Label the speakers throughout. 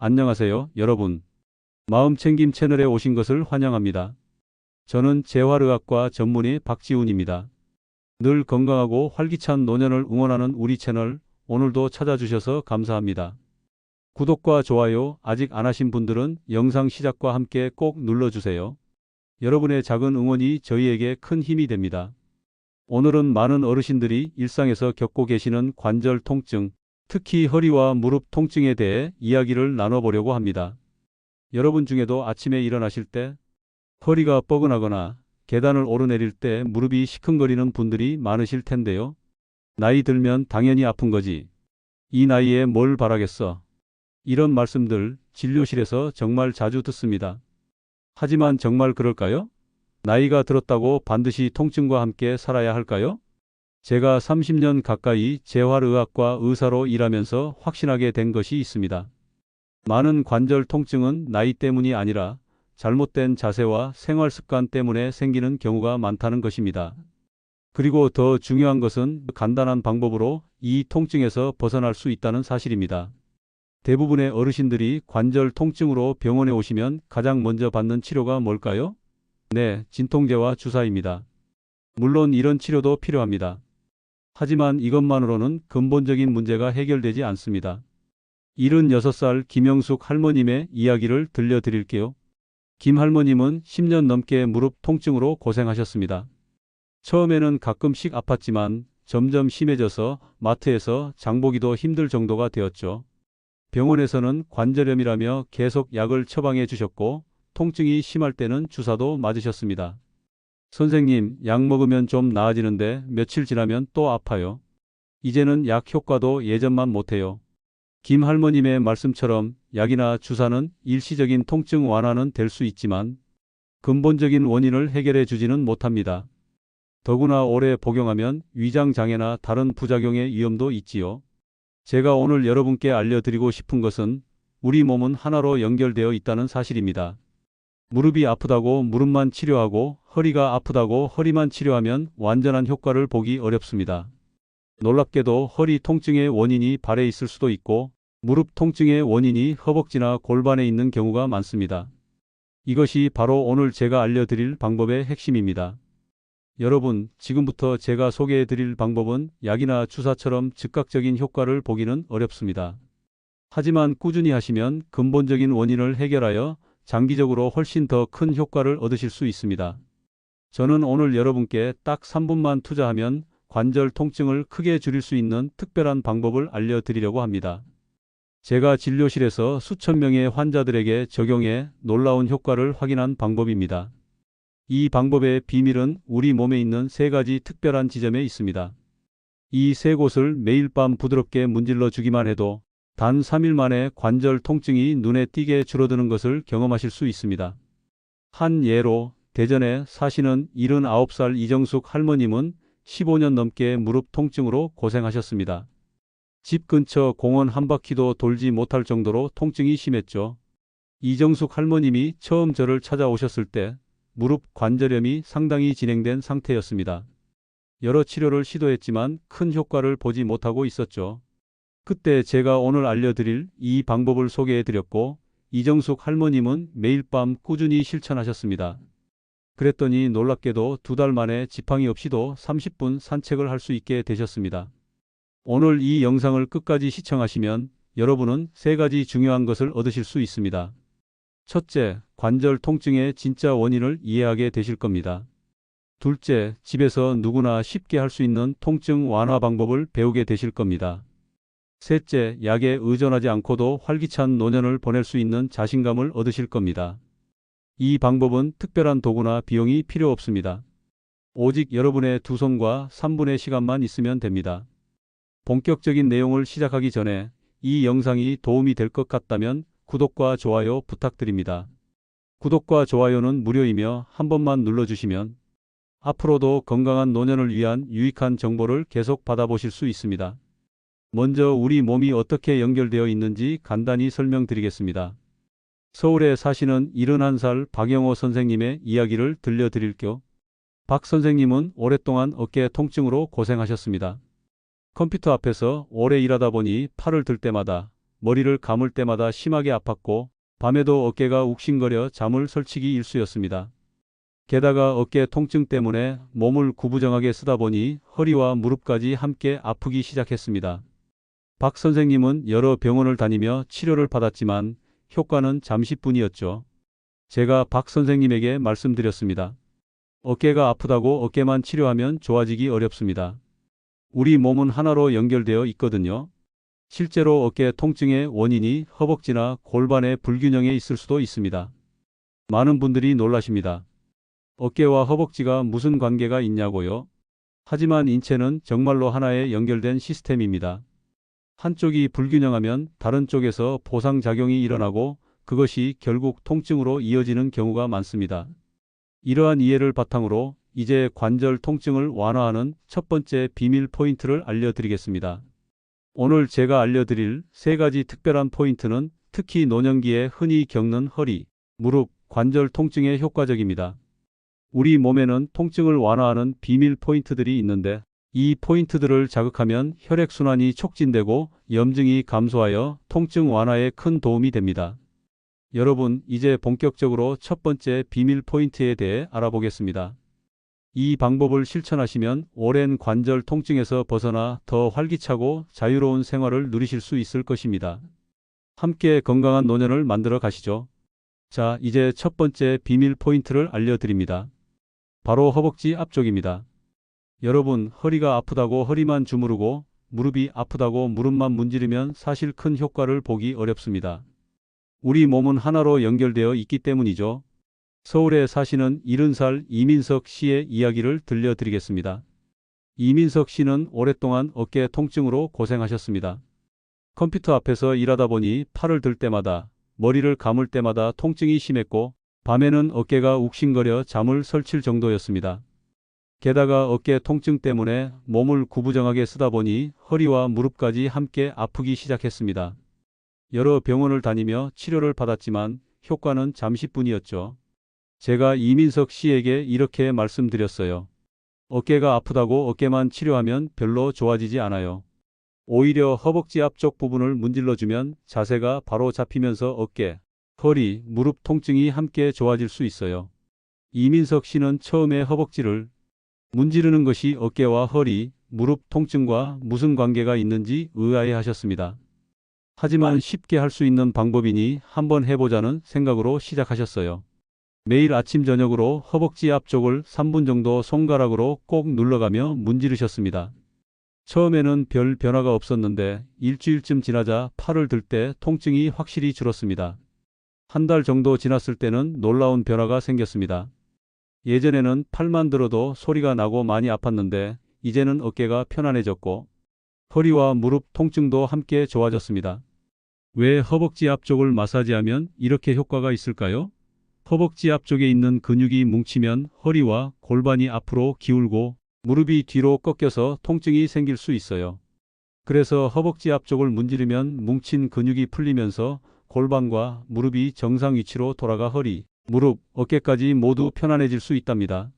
Speaker 1: 안녕하세요, 여러분. 마음챙김 채널에 오신 것을 환영합니다. 저는 재활의학과 전문의 박지훈입니다. 늘 건강하고 활기찬 노년을 응원하는 우리 채널, 오늘도 찾아주셔서 감사합니다. 구독과 좋아요 아직 안 하신 분들은 영상 시작과 함께 꼭 눌러주세요. 여러분의 작은 응원이 저희에게 큰 힘이 됩니다. 오늘은 많은 어르신들이 일상에서 겪고 계시는 관절 통증, 특히 허리와 무릎 통증에 대해 이야기를 나눠보려고 합니다. 여러분 중에도 아침에 일어나실 때 허리가 뻐근하거나 계단을 오르내릴 때 무릎이 시큰거리는 분들이 많으실 텐데요. 나이 들면 당연히 아픈 거지. 이 나이에 뭘 바라겠어. 이런 말씀들 진료실에서 정말 자주 듣습니다. 하지만 정말 그럴까요? 나이가 들었다고 반드시 통증과 함께 살아야 할까요? 제가 30년 가까이 재활의학과 의사로 일하면서 확신하게 된 것이 있습니다. 많은 관절 통증은 나이 때문이 아니라 잘못된 자세와 생활 습관 때문에 생기는 경우가 많다는 것입니다. 그리고 더 중요한 것은 간단한 방법으로 이 통증에서 벗어날 수 있다는 사실입니다. 대부분의 어르신들이 관절 통증으로 병원에 오시면 가장 먼저 받는 치료가 뭘까요? 네, 진통제와 주사입니다. 물론 이런 치료도 필요합니다. 하지만 이것만으로는 근본적인 문제가 해결되지 않습니다. 76살 김영숙 할머님의 이야기를 들려드릴게요. 김 할머님은 10년 넘게 무릎 통증으로 고생하셨습니다. 처음에는 가끔씩 아팠지만 점점 심해져서 마트에서 장보기도 힘들 정도가 되었죠. 병원에서는 관절염이라며 계속 약을 처방해 주셨고 통증이 심할 때는 주사도 맞으셨습니다. 선생님, 약 먹으면 좀 나아지는데 며칠 지나면 또 아파요. 이제는 약 효과도 예전만 못해요. 김 할머님의 말씀처럼 약이나 주사는 일시적인 통증 완화는 될 수 있지만 근본적인 원인을 해결해 주지는 못합니다. 더구나 오래 복용하면 위장장애나 다른 부작용의 위험도 있지요. 제가 오늘 여러분께 알려드리고 싶은 것은 우리 몸은 하나로 연결되어 있다는 사실입니다. 무릎이 아프다고 무릎만 치료하고 허리가 아프다고 허리만 치료하면 완전한 효과를 보기 어렵습니다. 놀랍게도 허리 통증의 원인이 발에 있을 수도 있고 무릎 통증의 원인이 허벅지나 골반에 있는 경우가 많습니다. 이것이 바로 오늘 제가 알려드릴 방법의 핵심입니다. 여러분, 지금부터 제가 소개해드릴 방법은 약이나 주사처럼 즉각적인 효과를 보기는 어렵습니다. 하지만 꾸준히 하시면 근본적인 원인을 해결하여 장기적으로 훨씬 더 큰 효과를 얻으실 수 있습니다. 저는 오늘 여러분께 딱 3분만 투자하면 관절 통증을 크게 줄일 수 있는 특별한 방법을 알려드리려고 합니다. 제가 진료실에서 수천 명의 환자들에게 적용해 놀라운 효과를 확인한 방법입니다. 이 방법의 비밀은 우리 몸에 있는 세 가지 특별한 지점에 있습니다. 이 세 곳을 매일 밤 부드럽게 문질러 주기만 해도 단 3일 만에 관절 통증이 눈에 띄게 줄어드는 것을 경험하실 수 있습니다. 한 예로 대전에 사시는 79살 이정숙 할머님은 15년 넘게 무릎 통증으로 고생하셨습니다. 집 근처 공원 한 바퀴도 돌지 못할 정도로 통증이 심했죠. 이정숙 할머님이 처음 저를 찾아오셨을 때 무릎 관절염이 상당히 진행된 상태였습니다. 여러 치료를 시도했지만 큰 효과를 보지 못하고 있었죠. 그때 제가 오늘 알려드릴 이 방법을 소개해드렸고 이정숙 할머님은 매일 밤 꾸준히 실천하셨습니다. 그랬더니 놀랍게도 2달 만에 지팡이 없이도 30분 산책을 할 수 있게 되셨습니다. 오늘 이 영상을 끝까지 시청하시면 여러분은 세 가지 중요한 것을 얻으실 수 있습니다. 첫째, 관절 통증의 진짜 원인을 이해하게 되실 겁니다. 둘째, 집에서 누구나 쉽게 할 수 있는 통증 완화 방법을 배우게 되실 겁니다. 셋째, 약에 의존하지 않고도 활기찬 노년을 보낼 수 있는 자신감을 얻으실 겁니다. 이 방법은 특별한 도구나 비용이 필요 없습니다. 오직 여러분의 두 손과 3분의 시간만 있으면 됩니다. 본격적인 내용을 시작하기 전에 이 영상이 도움이 될 것 같다면 구독과 좋아요 부탁드립니다. 구독과 좋아요는 무료이며 한 번만 눌러주시면 앞으로도 건강한 노년을 위한 유익한 정보를 계속 받아보실 수 있습니다. 먼저 우리 몸이 어떻게 연결되어 있는지 간단히 설명드리겠습니다. 서울에 사시는 71살 박영호 선생님의 이야기를 들려드릴게요. 박 선생님은 오랫동안 어깨 통증으로 고생하셨습니다. 컴퓨터 앞에서 오래 일하다 보니 팔을 들 때마다 머리를 감을 때마다 심하게 아팠고 밤에도 어깨가 욱신거려 잠을 설치기 일쑤였습니다. 게다가 어깨 통증 때문에 몸을 구부정하게 쓰다 보니 허리와 무릎까지 함께 아프기 시작했습니다. 박 선생님은 여러 병원을 다니며 치료를 받았지만 효과는 잠시뿐이었죠. 제가 박 선생님에게 말씀드렸습니다. 어깨가 아프다고 어깨만 치료하면 좋아지기 어렵습니다. 우리 몸은 하나로 연결되어 있거든요. 실제로 어깨 통증의 원인이 허벅지나 골반의 불균형에 있을 수도 있습니다. 많은 분들이 놀라십니다. 어깨와 허벅지가 무슨 관계가 있냐고요? 하지만 인체는 정말로 하나의 연결된 시스템입니다. 한쪽이 불균형하면 다른 쪽에서 보상작용이 일어나고 그것이 결국 통증으로 이어지는 경우가 많습니다. 이러한 이해를 바탕으로 이제 관절 통증을 완화하는 첫 번째 비밀 포인트를 알려드리겠습니다. 오늘 제가 알려드릴 3가지 특별한 포인트는 특히 노년기에 흔히 겪는 허리, 무릎, 관절 통증에 효과적입니다. 우리 몸에는 통증을 완화하는 비밀 포인트들이 있는데 이 포인트들을 자극하면 혈액순환이 촉진되고 염증이 감소하여 통증 완화에 큰 도움이 됩니다. 여러분, 이제 본격적으로 첫 번째 비밀 포인트에 대해 알아보겠습니다. 이 방법을 실천하시면 오랜 관절 통증에서 벗어나 더 활기차고 자유로운 생활을 누리실 수 있을 것입니다. 함께 건강한 노년을 만들어 가시죠. 자, 이제 첫 번째 비밀 포인트를 알려드립니다. 바로 허벅지 앞쪽입니다. 여러분, 허리가 아프다고 허리만 주무르고 무릎이 아프다고 무릎만 문지르면 사실 큰 효과를 보기 어렵습니다. 우리 몸은 하나로 연결되어 있기 때문이죠. 서울에 사시는 70살 이민석 씨의 이야기를 들려드리겠습니다. 이민석 씨는 오랫동안 어깨 통증으로 고생하셨습니다. 컴퓨터 앞에서 일하다 보니 팔을 들 때마다, 머리를 감을 때마다 통증이 심했고 밤에는 어깨가 욱신거려 잠을 설칠 정도였습니다. 게다가 어깨 통증 때문에 몸을 구부정하게 쓰다 보니 허리와 무릎까지 함께 아프기 시작했습니다. 여러 병원을 다니며 치료를 받았지만 효과는 잠시뿐이었죠. 제가 이민석 씨에게 이렇게 말씀드렸어요. 어깨가 아프다고 어깨만 치료하면 별로 좋아지지 않아요. 오히려 허벅지 앞쪽 부분을 문질러주면 자세가 바로 잡히면서 어깨, 허리, 무릎 통증이 함께 좋아질 수 있어요. 이민석 씨는 처음에 허벅지를 문지르는 것이 어깨와 허리, 무릎 통증과 무슨 관계가 있는지 의아해하셨습니다. 하지만 쉽게 할 수 있는 방법이니 한번 해보자는 생각으로 시작하셨어요. 매일 아침 저녁으로 허벅지 앞쪽을 3분 정도 손가락으로 꼭 눌러가며 문지르셨습니다. 처음에는 별 변화가 없었는데 일주일쯤 지나자 팔을 들 때 통증이 확실히 줄었습니다. 한 달 정도 지났을 때는 놀라운 변화가 생겼습니다. 예전에는 팔만 들어도 소리가 나고 많이 아팠는데 이제는 어깨가 편안해졌고 허리와 무릎 통증도 함께 좋아졌습니다. 왜 허벅지 앞쪽을 마사지하면 이렇게 효과가 있을까요? 허벅지 앞쪽에 있는 근육이 뭉치면 허리와 골반이 앞으로 기울고 무릎이 뒤로 꺾여서 통증이 생길 수 있어요. 그래서 허벅지 앞쪽을 문지르면 뭉친 근육이 풀리면서 골반과 무릎이 정상 위치로 돌아가 허리, 무릎, 어깨까지 모두 편안해질 수 있답니다.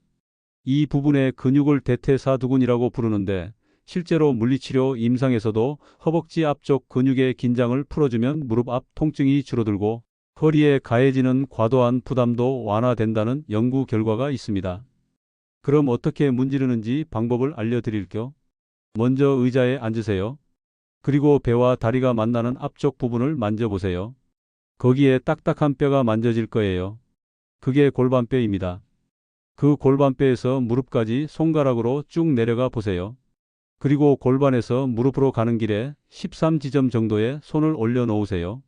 Speaker 1: 이 부분의 근육을 대퇴사두근이라고 부르는데 실제로 물리치료 임상에서도 허벅지 앞쪽 근육의 긴장을 풀어주면 무릎 앞 통증이 줄어들고 허리에 가해지는 과도한 부담도 완화된다는 연구 결과가 있습니다. 그럼 어떻게 문지르는지 방법을 알려드릴게요. 먼저 의자에 앉으세요. 그리고 배와 다리가 만나는 앞쪽 부분을 만져보세요. 거기에 딱딱한 뼈가 만져질 거예요. 그게 골반뼈입니다. 그 골반뼈에서 무릎까지 손가락으로 쭉 내려가 보세요. 그리고 골반에서 무릎으로 가는 길에 13지점 정도의 손을 올려놓으세요.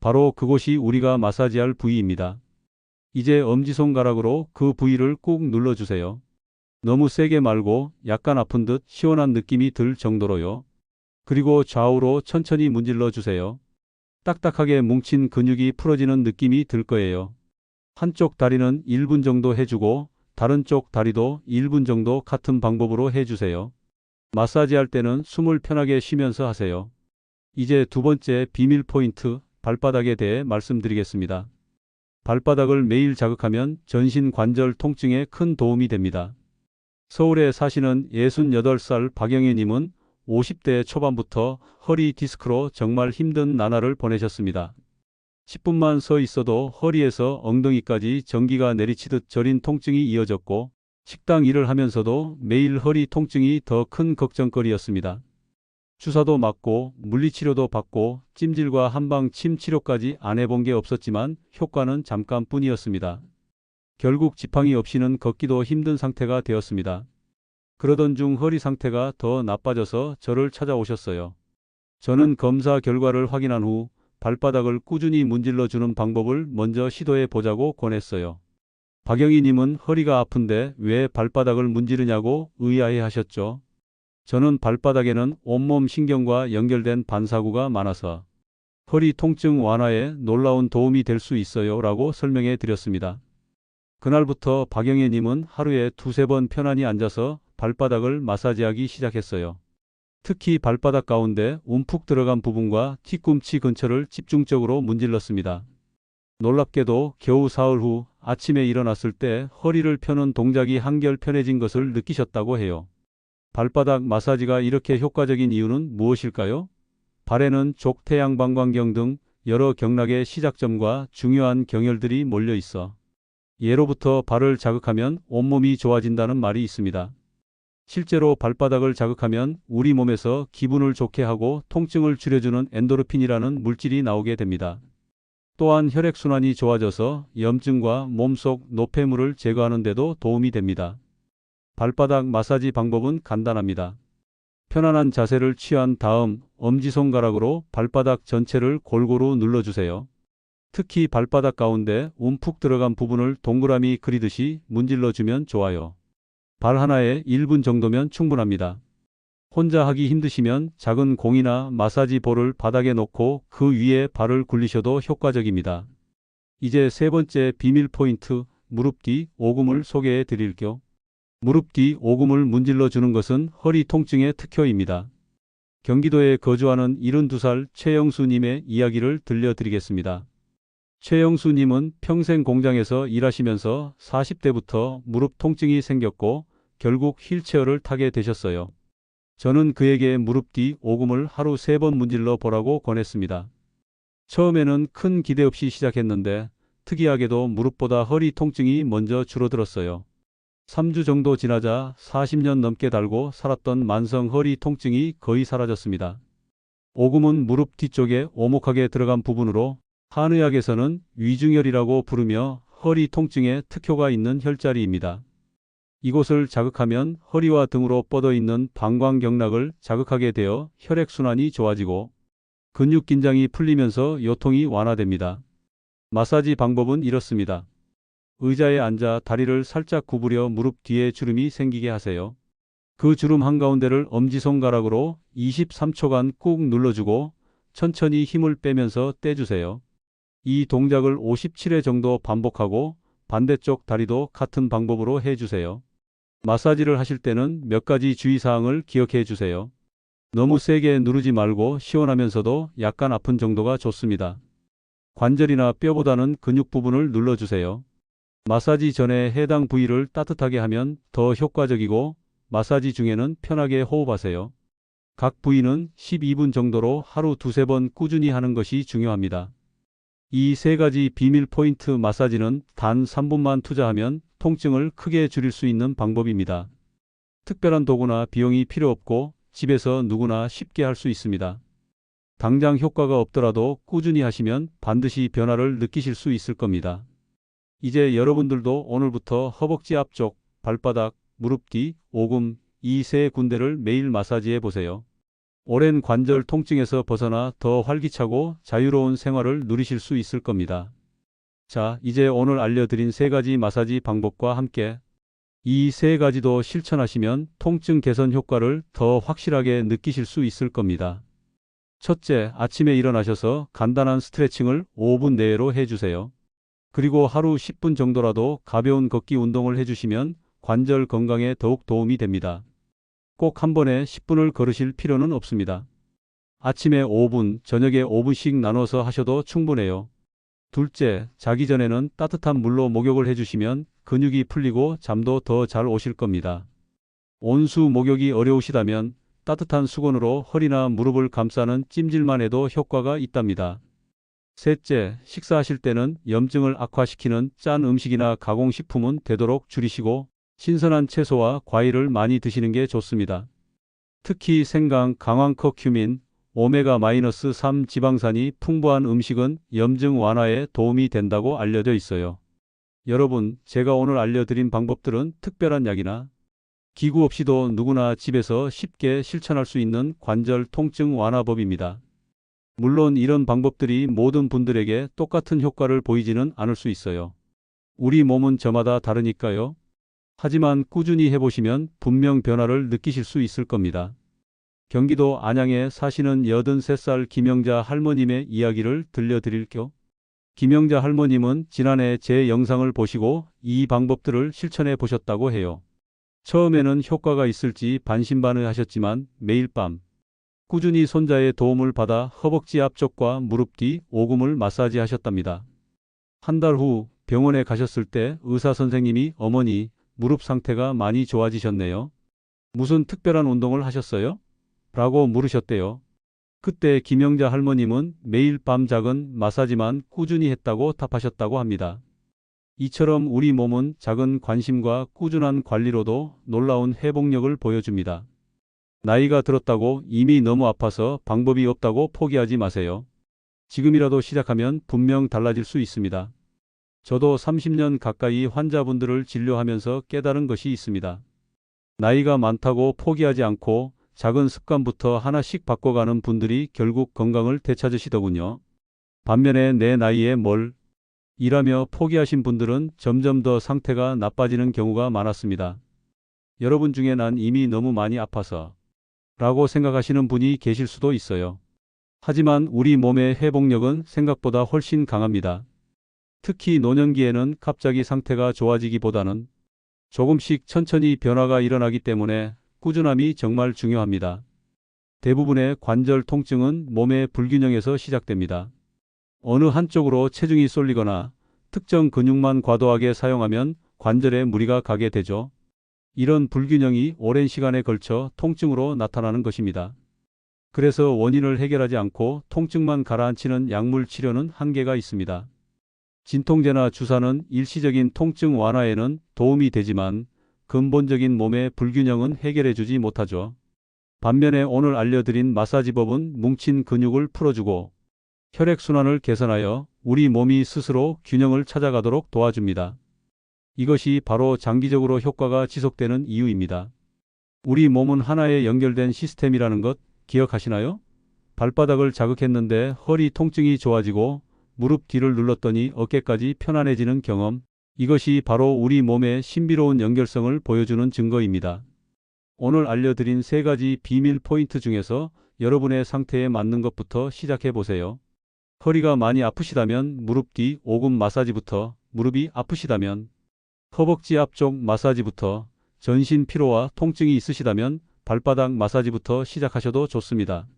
Speaker 1: 바로 그곳이 우리가 마사지할 부위입니다. 이제 엄지손가락으로 그 부위를 꾹 눌러주세요. 너무 세게 말고 약간 아픈 듯 시원한 느낌이 들 정도로요. 그리고 좌우로 천천히 문질러 주세요. 딱딱하게 뭉친 근육이 풀어지는 느낌이 들 거예요. 한쪽 다리는 1분 정도 해주고 다른 쪽 다리도 1분 정도 같은 방법으로 해주세요. 마사지할 때는 숨을 편하게 쉬면서 하세요. 이제 두 번째 비밀 포인트, 발바닥에 대해 말씀드리겠습니다. 발바닥을 매일 자극하면 전신 관절 통증에 큰 도움이 됩니다. 서울에 사시는 68살 박영애님은 50대 초반부터 허리 디스크로 정말 힘든 나날을 보내셨습니다. 10분만 서 있어도 허리에서 엉덩이까지 전기가 내리치듯 저린 통증이 이어졌고 식당 일을 하면서도 매일 허리 통증이 더 큰 걱정거리였습니다. 주사도 맞고 물리치료도 받고 찜질과 한방 침 치료까지 안 해본 게 없었지만 효과는 잠깐뿐이었습니다. 결국 지팡이 없이는 걷기도 힘든 상태가 되었습니다. 그러던 중 허리 상태가 더 나빠져서 저를 찾아오셨어요. 저는 검사 결과를 확인한 후 발바닥을 꾸준히 문질러 주는 방법을 먼저 시도해 보자고 권했어요. 박영희 님은 허리가 아픈데 왜 발바닥을 문지르냐고 의아해 하셨죠. 저는 발바닥에는 온몸 신경과 연결된 반사구가 많아서 허리 통증 완화에 놀라운 도움이 될 수 있어요 라고 설명해 드렸습니다. 그날부터 박영희 님은 하루에 2~3번 편안히 앉아서 발바닥을 마사지하기 시작했어요. 특히 발바닥 가운데 움푹 들어간 부분과 뒤꿈치 근처를 집중적으로 문질렀습니다. 놀랍게도 겨우 사흘 후 아침에 일어났을 때 허리를 펴는 동작이 한결 편해진 것을 느끼셨다고 해요. 발바닥 마사지가 이렇게 효과적인 이유는 무엇일까요? 발에는 족태양방광경 등 여러 경락의 시작점과 중요한 경혈들이 몰려 있어 예로부터 발을 자극하면 온몸이 좋아진다는 말이 있습니다. 실제로 발바닥을 자극하면 우리 몸에서 기분을 좋게 하고 통증을 줄여주는 엔도르핀이라는 물질이 나오게 됩니다. 또한 혈액순환이 좋아져서 염증과 몸속 노폐물을 제거하는 데도 도움이 됩니다. 발바닥 마사지 방법은 간단합니다. 편안한 자세를 취한 다음 엄지손가락으로 발바닥 전체를 골고루 눌러주세요. 특히 발바닥 가운데 움푹 들어간 부분을 동그라미 그리듯이 문질러주면 좋아요. 발 하나에 1분 정도면 충분합니다. 혼자 하기 힘드시면 작은 공이나 마사지 볼을 바닥에 놓고 그 위에 발을 굴리셔도 효과적입니다. 이제 세 번째 비밀 포인트, 무릎 뒤 오금을 소개해 드릴게요. 무릎 뒤 오금을 문질러 주는 것은 허리 통증의 특효입니다. 경기도에 거주하는 72살 최영수 님의 이야기를 들려드리겠습니다. 최영수 님은 평생 공장에서 일하시면서 40대부터 무릎 통증이 생겼고 결국 휠체어를 타게 되셨어요. 저는 그에게 무릎 뒤 오금을 하루 3번 문질러 보라고 권했습니다. 처음에는 큰 기대 없이 시작했는데 특이하게도 무릎보다 허리 통증이 먼저 줄어들었어요. 3주 정도 지나자 40년 넘게 달고 살았던 만성 허리 통증이 거의 사라졌습니다. 오금은 무릎 뒤쪽에 오목하게 들어간 부분으로 한의학에서는 위중혈이라고 부르며 허리 통증에 특효가 있는 혈자리입니다. 이곳을 자극하면 허리와 등으로 뻗어 있는 방광경락을 자극하게 되어 혈액순환이 좋아지고 근육 긴장이 풀리면서 요통이 완화됩니다. 마사지 방법은 이렇습니다. 의자에 앉아 다리를 살짝 구부려 무릎 뒤에 주름이 생기게 하세요. 그 주름 한가운데를 엄지손가락으로 23초간 꾹 눌러주고 천천히 힘을 빼면서 떼주세요. 이 동작을 57회 정도 반복하고 반대쪽 다리도 같은 방법으로 해주세요. 마사지를 하실 때는 몇 가지 주의사항을 기억해 주세요. 너무 세게 누르지 말고 시원하면서도 약간 아픈 정도가 좋습니다. 관절이나 뼈보다는 근육 부분을 눌러주세요. 마사지 전에 해당 부위를 따뜻하게 하면 더 효과적이고 마사지 중에는 편하게 호흡하세요. 각 부위는 12분 정도로 하루 2~3번 꾸준히 하는 것이 중요합니다. 이 3가지 비밀 포인트 마사지는 단 3분만 투자하면 통증을 크게 줄일 수 있는 방법입니다. 특별한 도구나 비용이 필요 없고 집에서 누구나 쉽게 할 수 있습니다. 당장 효과가 없더라도 꾸준히 하시면 반드시 변화를 느끼실 수 있을 겁니다. 이제 여러분들도 오늘부터 허벅지 앞쪽, 발바닥, 무릎 뒤, 오금 이 3군데를 매일 마사지해 보세요. 오랜 관절 통증에서 벗어나 더 활기차고 자유로운 생활을 누리실 수 있을 겁니다. 자, 이제 오늘 알려드린 3가지 마사지 방법과 함께 이 3가지도 실천하시면 통증 개선 효과를 더 확실하게 느끼실 수 있을 겁니다. 첫째, 아침에 일어나셔서 간단한 스트레칭을 5분 내로 해주세요. 그리고 하루 10분 정도라도 가벼운 걷기 운동을 해주시면 관절 건강에 더욱 도움이 됩니다. 꼭 한 번에 10분을 걸으실 필요는 없습니다. 아침에 5분, 저녁에 5분씩 나눠서 하셔도 충분해요. 둘째, 자기 전에는 따뜻한 물로 목욕을 해주시면 근육이 풀리고 잠도 더 잘 오실 겁니다. 온수 목욕이 어려우시다면 따뜻한 수건으로 허리나 무릎을 감싸는 찜질만 해도 효과가 있답니다. 셋째, 식사하실 때는 염증을 악화시키는 짠 음식이나 가공식품은 되도록 줄이시고 신선한 채소와 과일을 많이 드시는 게 좋습니다. 특히 생강, 강황 커큐민, 오메가-3 지방산이 풍부한 음식은 염증 완화에 도움이 된다고 알려져 있어요. 여러분, 제가 오늘 알려드린 방법들은 특별한 약이나 기구 없이도 누구나 집에서 쉽게 실천할 수 있는 관절 통증 완화법입니다. 물론 이런 방법들이 모든 분들에게 똑같은 효과를 보이지는 않을 수 있어요. 우리 몸은 저마다 다르니까요. 하지만 꾸준히 해보시면 분명 변화를 느끼실 수 있을 겁니다. 경기도 안양에 사시는 83살 김영자 할머님의 이야기를 들려드릴게요. 김영자 할머님은 지난해 제 영상을 보시고 이 방법들을 실천해 보셨다고 해요. 처음에는 효과가 있을지 반신반의하셨지만 매일 밤 꾸준히 손자의 도움을 받아 허벅지 앞쪽과 무릎 뒤 오금을 마사지 하셨답니다. 한 달 후 병원에 가셨을 때 의사 선생님이 어머니 무릎 상태가 많이 좋아지셨네요. 무슨 특별한 운동을 하셨어요? 라고 물으셨대요. 그때 김영자 할머님은 매일 밤 작은 마사지만 꾸준히 했다고 답하셨다고 합니다. 이처럼 우리 몸은 작은 관심과 꾸준한 관리로도 놀라운 회복력을 보여줍니다. 나이가 들었다고 이미 너무 아파서 방법이 없다고 포기하지 마세요. 지금이라도 시작하면 분명 달라질 수 있습니다. 저도 30년 가까이 환자분들을 진료하면서 깨달은 것이 있습니다. 나이가 많다고 포기하지 않고 작은 습관부터 하나씩 바꿔가는 분들이 결국 건강을 되찾으시더군요. 반면에 내 나이에 뭘 일하며 포기하신 분들은 점점 더 상태가 나빠지는 경우가 많았습니다. 여러분 중에 난 이미 너무 많이 아파서 라고 생각하시는 분이 계실 수도 있어요. 하지만 우리 몸의 회복력은 생각보다 훨씬 강합니다. 특히 노년기에는 갑자기 상태가 좋아지기보다는 조금씩 천천히 변화가 일어나기 때문에 꾸준함이 정말 중요합니다. 대부분의 관절 통증은 몸의 불균형에서 시작됩니다. 어느 한쪽으로 체중이 쏠리거나 특정 근육만 과도하게 사용하면 관절에 무리가 가게 되죠. 이런 불균형이 오랜 시간에 걸쳐 통증으로 나타나는 것입니다. 그래서 원인을 해결하지 않고 통증만 가라앉히는 약물 치료는 한계가 있습니다. 진통제나 주사는 일시적인 통증 완화에는 도움이 되지만 근본적인 몸의 불균형은 해결해주지 못하죠. 반면에 오늘 알려드린 마사지법은 뭉친 근육을 풀어주고 혈액순환을 개선하여 우리 몸이 스스로 균형을 찾아가도록 도와줍니다. 이것이 바로 장기적으로 효과가 지속되는 이유입니다. 우리 몸은 하나의 연결된 시스템이라는 것 기억하시나요? 발바닥을 자극했는데 허리 통증이 좋아지고 무릎 뒤를 눌렀더니 어깨까지 편안해지는 경험. 이것이 바로 우리 몸의 신비로운 연결성을 보여주는 증거입니다. 오늘 알려드린 3가지 비밀 포인트 중에서 여러분의 상태에 맞는 것부터 시작해 보세요. 허리가 많이 아프시다면 무릎 뒤 오금 마사지부터, 무릎이 아프시다면 허벅지 앞쪽 마사지부터, 전신 피로와 통증이 있으시다면 발바닥 마사지부터 시작하셔도 좋습니다.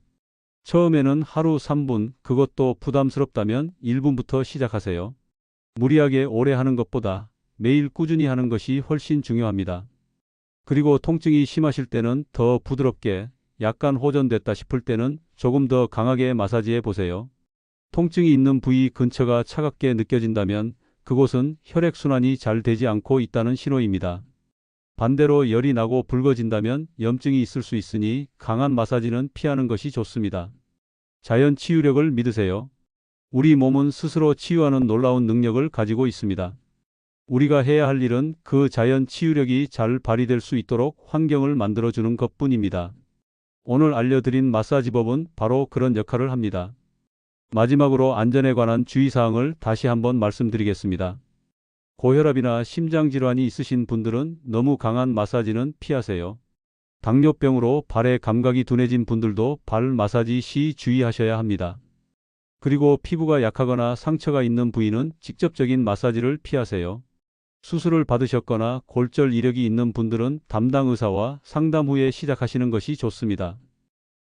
Speaker 1: 처음에는 하루 3분, 그것도 부담스럽다면 1분부터 시작하세요. 무리하게 오래 하는 것보다 매일 꾸준히 하는 것이 훨씬 중요합니다. 그리고 통증이 심하실 때는 더 부드럽게, 약간 호전됐다 싶을 때는 조금 더 강하게 마사지해 보세요. 통증이 있는 부위 근처가 차갑게 느껴진다면 그곳은 혈액순환이 잘 되지 않고 있다는 신호입니다. 반대로 열이 나고 붉어진다면 염증이 있을 수 있으니 강한 마사지는 피하는 것이 좋습니다. 자연 치유력을 믿으세요. 우리 몸은 스스로 치유하는 놀라운 능력을 가지고 있습니다. 우리가 해야 할 일은 그 자연 치유력이 잘 발휘될 수 있도록 환경을 만들어주는 것뿐입니다. 오늘 알려드린 마사지법은 바로 그런 역할을 합니다. 마지막으로 안전에 관한 주의사항을 다시 한번 말씀드리겠습니다. 고혈압이나 심장질환이 있으신 분들은 너무 강한 마사지는 피하세요. 당뇨병으로 발의 감각이 둔해진 분들도 발 마사지 시 주의하셔야 합니다. 그리고 피부가 약하거나 상처가 있는 부위는 직접적인 마사지를 피하세요. 수술을 받으셨거나 골절 이력이 있는 분들은 담당 의사와 상담 후에 시작하시는 것이 좋습니다.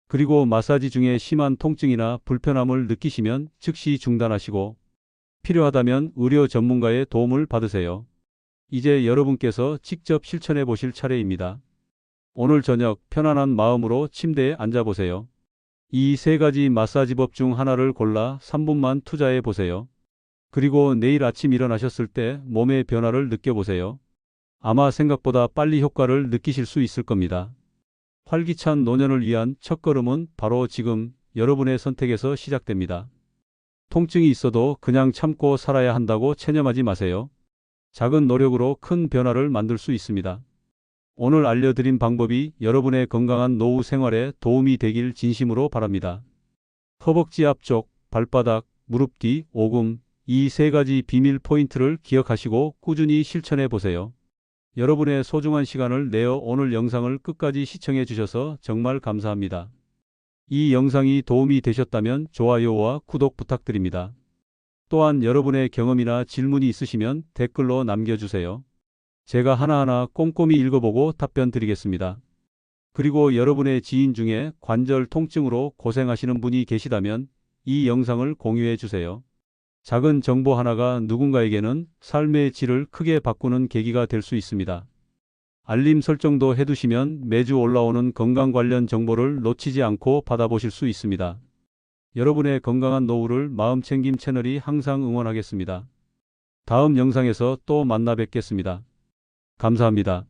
Speaker 1: 그리고 마사지 중에 심한 통증이나 불편함을 느끼시면 즉시 중단하시고 필요하다면 의료 전문가의 도움을 받으세요. 이제 여러분께서 직접 실천해 보실 차례입니다. 오늘 저녁 편안한 마음으로 침대에 앉아보세요. 이 세 가지 마사지법 중 하나를 골라 3분만 투자해 보세요. 그리고 내일 아침 일어나셨을 때 몸의 변화를 느껴보세요. 아마 생각보다 빨리 효과를 느끼실 수 있을 겁니다. 활기찬 노년을 위한 첫걸음은 바로 지금 여러분의 선택에서 시작됩니다. 통증이 있어도 그냥 참고 살아야 한다고 체념하지 마세요. 작은 노력으로 큰 변화를 만들 수 있습니다. 오늘 알려드린 방법이 여러분의 건강한 노후 생활에 도움이 되길 진심으로 바랍니다. 허벅지 앞쪽, 발바닥, 무릎 뒤, 오금, 이 세 가지 비밀 포인트를 기억하시고 꾸준히 실천해 보세요. 여러분의 소중한 시간을 내어 오늘 영상을 끝까지 시청해 주셔서 정말 감사합니다. 이 영상이 도움이 되셨다면 좋아요와 구독 부탁드립니다. 또한 여러분의 경험이나 질문이 있으시면 댓글로 남겨주세요. 제가 하나하나 꼼꼼히 읽어보고 답변 드리겠습니다. 그리고 여러분의 지인 중에 관절 통증으로 고생하시는 분이 계시다면 이 영상을 공유해 주세요. 작은 정보 하나가 누군가에게는 삶의 질을 크게 바꾸는 계기가 될 수 있습니다. 알림 설정도 해두시면 매주 올라오는 건강 관련 정보를 놓치지 않고 받아보실 수 있습니다. 여러분의 건강한 노후를 마음챙김 채널이 항상 응원하겠습니다. 다음 영상에서 또 만나 뵙겠습니다. 감사합니다.